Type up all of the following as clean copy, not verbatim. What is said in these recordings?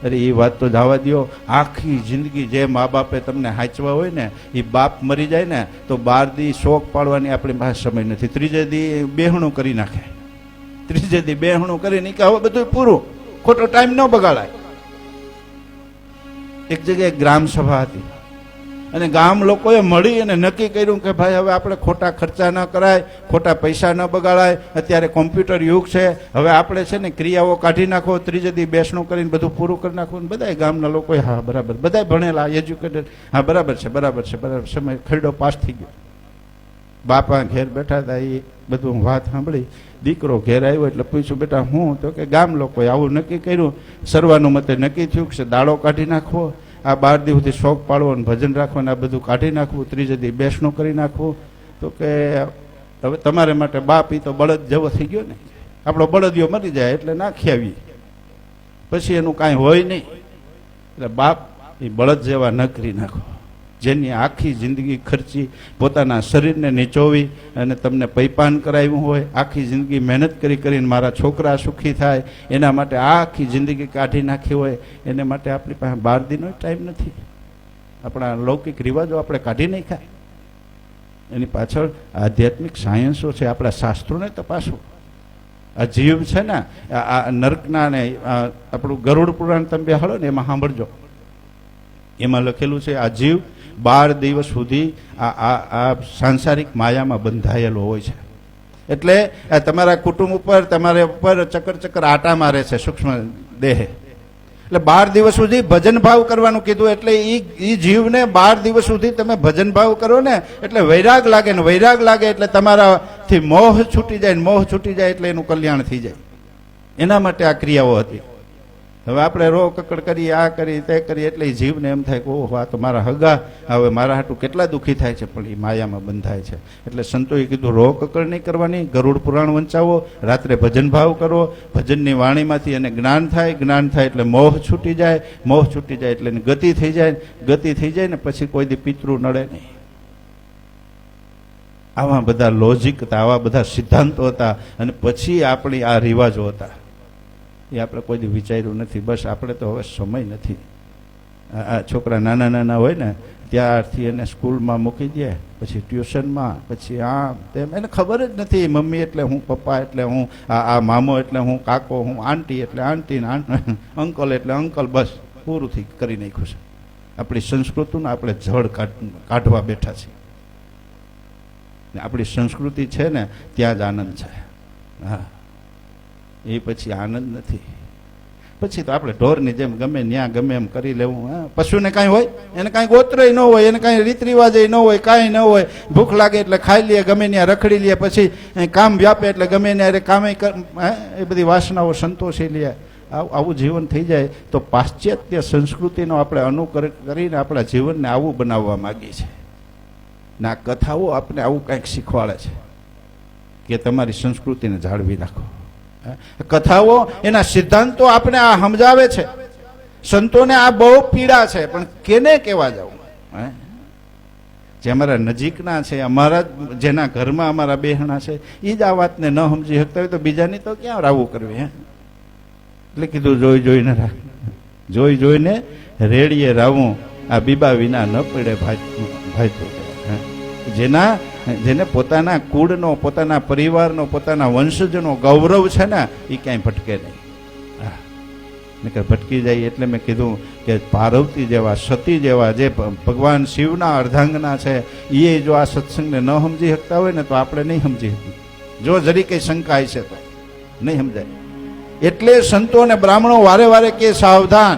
અરે એ વાત તો જવા દો. આખી જિંદગી જે મા બાપે તમને હાંચવા હોય ને, એ બાપ મરી જાય ને તો 12 દી શોક પાડવાની આપણી પાસે સમય નથી. ત્રીજે દી બેહણું કરી નાખે, ત્રીજે દી બેહણું કરીને કે હવે બધું પૂરું, ખોટો ટાઈમ ન બગાડાય. એક જગ્યાએ ગ્રામ સભા હતી અને ગામ લોકોએ મળી અને નક્કી કર્યું કે ભાઈ હવે આપણે ખોટા ખર્ચા ન કરાય, ખોટા પૈસા ન બગાડાય. અત્યારે કોમ્પ્યુટર યુગ છે, હવે આપણે છે ને ક્રિયાઓ કાઢી નાખો, ત્રીજે દી બેસણું કરીને બધું પૂરું કરી નાખવું. બધા ગામના લોકોએ હા બરાબર, બધા ભણેલા એજ્યુકેટેડ, હા બરાબર છે બરાબર છે બરાબર. સમય ખરડો પાસ થઈ ગયો. બાપા ઘેર બેઠા હતા, એ બધું વાત સાંભળી. દીકરો ઘેર આવ્યો એટલે પૂછ્યું, બેટા હું? તો કે ગામ લોકોએ આવું નક્કી કર્યું, સર્વાનુમતે નક્કી થયું કે દાડો કાઢી નાખવો, આ 12 દી સુધી શોખ પાડવો અને ભજન રાખવાનું, આ બધું કાઢી નાખવું, ત્રીજે દી બેસણું કરી નાખવું. તો કે હવે તમારે માટે બાપ, એ તો બળદ જેવો થઈ ગયો ને, આપણો બળદિયો મરી જાય એટલે નાખી આવીએ, પછી એનું કાંઈ હોય નહીં. એટલે બાપ એ બળદ જેવા ન કરી નાખો, જેની આખી જિંદગી ખર્ચી, પોતાના શરીરને નીચોવી અને તમને પૈપાન કરાવ્યું હોય, આખી જિંદગી મહેનત કરીને મારા છોકરા સુખી થાય એના માટે આખી જિંદગી કાઢી નાખી હોય, એને માટે આપણી પાસે 12 દીનો ટાઈમ નથી. આપણા લૌકિક રિવાજો આપણે કાઢી નાખ્યા. એની પાછળ આધ્યાત્મિક સાયન્સો છે, આપણા શાસ્ત્રોને તપાસો. આ જીવ છે ને, આ નર્કના ને આપણું ગરુડ પુરાણ તમે બેહાડો ને એમાં સાંભળજો, એમાં લખેલું છે આ જીવ 12 દિવસ સુધી આ સાંસારિક માયામાં બંધાયેલો હોય છે. એટલે તમારા કુટુંબ ઉપર, તમારા ઉપર ચક્કર ચક્કર આટા મારે છે સૂક્ષ્મ દેહ. એટલે 12 દિવસ સુધી ભજન ભાવ કરવાનું કીધું. એટલે એ જીવને 12 દિવસ સુધી તમે ભજન ભાવ કરો ને એટલે વૈરાગ લાગે ને, વૈરાગ લાગે એટલે તમારાથી મોહ છૂટી જાય ને, મોહ છૂટી જાય એટલે એનું કલ્યાણ થઈ જાય. એના માટે આ ક્રિયાઓ હતી. હવે આપણે રો કકડ કરીએ, આ કરી તે કરીએ એટલે એ જીવને એમ થાય કે ઓહો આ તો મારા હગા, હવે મારા હાટું કેટલા દુઃખી થાય છે, પણ એ માયામાં બંધાય છે. એટલે સંતોએ કીધું રો કકડ નહીં કરવાની, ગરુડ પુરાણ વંચાવો, રાત્રે ભજન ભાવ કરો, ભજનની વાણીમાંથી એને જ્ઞાન થાય, જ્ઞાન થાય એટલે મોહ છૂટી જાય, મોહ છૂટી જાય એટલે એની ગતિ થઈ જાય, ગતિ થઈ જાય ને પછી કોઈ દી પિતૃ નડે નહીં. આવા બધા લોજિક હતા, આવા બધા સિદ્ધાંતો હતા, અને પછી આપણી આ રિવાજો હતા. એ આપણે કોઈ દી વિચાર્યું નથી. બસ આપણે તો હવે સમય નથી. આ છોકરા નાના નાના હોય ને ત્યારથી એને સ્કૂલમાં મૂકી દે, પછી ટ્યુશનમાં, પછી આમ તેમ, એને ખબર જ નથી મમ્મી એટલે હું, પપ્પા એટલે હું, આ મામો એટલે હું, કાકો હું, આંટી એટલે આંટી, અંકલ એટલે અંકલ. બસ પૂરું થઈ કરી નાખ્યું છે. આપણી સંસ્કૃતિને આપણે જળ કાઢવા બેઠા છીએ. આપણી સંસ્કૃતિ છે ને ત્યાં જ આનંદ છે. હા, એ પછી આનંદ નથી. પછી તો આપણે ઢોરની જેમ ગમે ત્યાં ગમે એમ કરી લેવું. પશુને કાંઈ હોય, એને કાંઈ ગોત્રય ન હોય, એને કાંઈ રીત રિવાજય ન હોય, કાંઈ ન હોય. ભૂખ લાગે એટલે ખાઈ લે, ગમે ત્યાં રખડી લે, પછી કામ વ્યાપે એટલે ગમે ત્યાં કામે એ બધી વાસનાઓ સંતોષી લે. આવું જીવન થઈ જાય તો પાશ્ચાત્ય સંસ્કૃતિનો આપણે અનુકરણ કરીને આપણા જીવનને આવું બનાવવા માગીએ છીએ. ને આ કથાઓ આપણે આવું કંઈક શીખવાડે છે કે તમારી સંસ્કૃતિને જાળવી રાખો. કથાઓ એના સિદ્ધાંતો આપણે આ સમજાવે છે. સંતોને આ બહુ પીડા છે, પણ કેને કહેવા જવું? જે અમારા નજીકના છે, અમારા જેના ઘરમાં અમારા બેહણા છે, એ જ આ વાતને ન સમજી શકતા હોય તો બીજાની તો ક્યાં રાવું કરવી? એટલે કીધું જોઈ જોઈને રાખ, જોઈ જોઈને રેડીએ રાવું, આ બીબા વિના ન પડે ભાઈ તો. જેને પોતાના કુળનો, પોતાના પરિવારનો, પોતાના વંશજનો ગૌરવ છે ને એ ક્યાંય ભટકે નહીં. નકર ભટકી જાય. એટલે મેં કીધું કે પાર્વતી જેવા, સતી જેવા જે ભગવાન શિવના અર્ધાંગના છે, એ જો આ સત્સંગને ન સમજી શકતા હોય ને તો આપણે નહીં સમજી શકીએ. જો જરી કઈ શંકા છે તો નહીં સમજાય. એટલે સંતો અને બ્રાહ્મણો વારે વારે કે સાવધાન.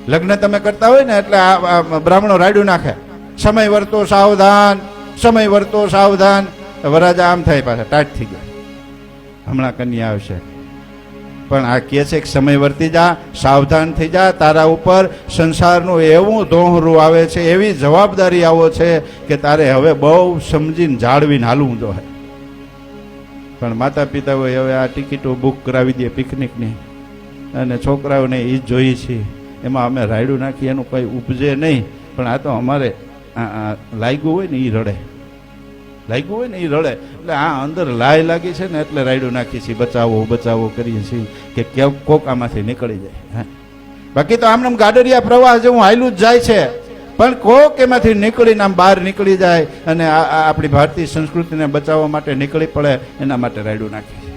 લગ્ન તમે કરતા હોય ને એટલે આ બ્રાહ્મણો રાડ્યું નાખે, સમય વર્તો સાવધાન, સમય વર્તો સાવધાન. વરાજા આમ થાય, પાછા ટાઈટ થઈ ગયા, હમણાં કન્યા આવશે. પણ આ કહે છે કે સમય વર્તી જા, સાવધાન થઈ જા. તારા ઉપર સંસારનું એવું દોહરું આવે છે, એવી જવાબદારી આવો છે કે તારે હવે બહુ સમજીને જાળવીને હાલવું જોઈએ. પણ માતા પિતાઓએ હવે આ ટિકિટો બુક કરાવી દે પિકનિકની, અને છોકરાઓને એ જ જોઈએ છે. એમાં અમે રાયડું નાખી એનું કંઈ ઉપજે નહીં. પણ આ તો અમારે લાગ્યું હોય ને એ રડે, લાગ્યું હોય ને એ રડે. એટલે આ અંદર લાય લાગી છે ને એટલે રાયડું નાખીએ છીએ, બચાવો બચાવો કરીએ છીએ કે કોક આમાંથી નીકળી જાય. બાકી તો આમ ગાડરિયા પ્રવાહ જેવું હાયલું જ જાય છે, પણ કોક એમાંથી નીકળીને આમ બહાર નીકળી જાય અને આપણી ભારતીય સંસ્કૃતિને બચાવવા માટે નીકળી પડે, એના માટે રાયડું નાખે છે.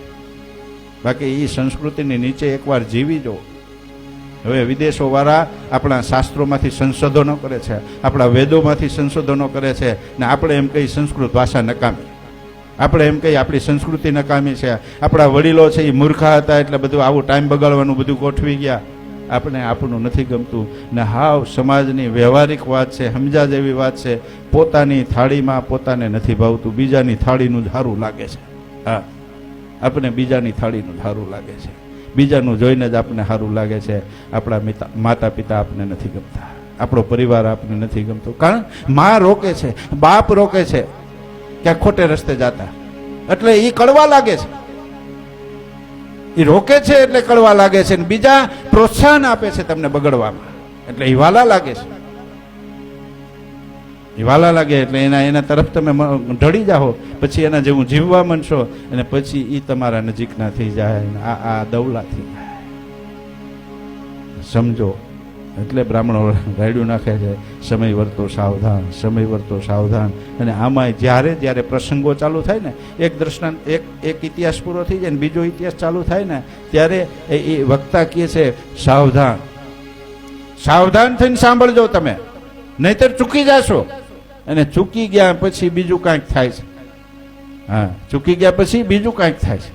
બાકી એ સંસ્કૃતિની નીચે એકવાર જીવી જો. હવે વિદેશો વાળા આપણા શાસ્ત્રોમાંથી સંશોધનો કરે છે, આપણા વેદોમાંથી સંશોધનો કરે છે, ને આપણે એમ કઈ સંસ્કૃત ભાષા નકામી, આપણે એમ કઈ આપણી સંસ્કૃતિ નકામી છે, આપણા વડીલો છે એ મૂર્ખા હતા એટલે બધું આવું ટાઈમ બગાડવાનું બધું ગોઠવી ગયા. આપણે આપણું નથી ગમતું ને હાવ સમાજની વ્યવહારિક વાત છે, સમજા જેવી વાત છે. પોતાની થાળીમાં પોતાને નથી ભાવતું, બીજાની થાળીનું જ સારું લાગે છે. હા, આપણે બીજાની થાળીનું સારું લાગે છે, બીજાનું જોઈને જ આપણને સારું લાગે છે. આપણા માતા પિતા આપણને નથી ગમતા, આપણો પરિવાર આપણને નથી ગમતો, કારણ માં રોકે છે, બાપ રોકે છે કે ખોટે રસ્તે જાતા, એટલે એ કડવા લાગે છે. એ રોકે છે એટલે કડવા લાગે છે, બીજા પ્રોત્સાહન આપે છે તમને બગડવામાં, એટલે એ વાલા લાગે છે. એ વાલા લાગે એટલે એના તરફ તમે ઢળી જાઓ, પછી એના જેવું જીવવા માંડશો અને પછી એ તમારા નજીકના થઈ જાય, આ દવલા થઈ જાય. સમજો. એટલે બ્રાહ્મણો રાયડું નાખે છે, સમય વર્તો સાવધાન, સમય વર્તો સાવધાન. અને આમાં જ્યારે પ્રસંગો ચાલુ થાય ને, એક દ્રષ્ટાંત, એક ઇતિહાસ પૂરો થઈ જાય ને બીજો ઇતિહાસ ચાલુ થાય ને, ત્યારે એ વક્તા કહે છે સાવધાન, સાવધાન થઈને સાંભળજો તમે, નહીતર ચૂકી જાશો. અને ચૂકી ગયા પછી બીજું કાંઈક થાય છે. હા, ચૂકી ગયા પછી બીજું કાંઈક થાય છે.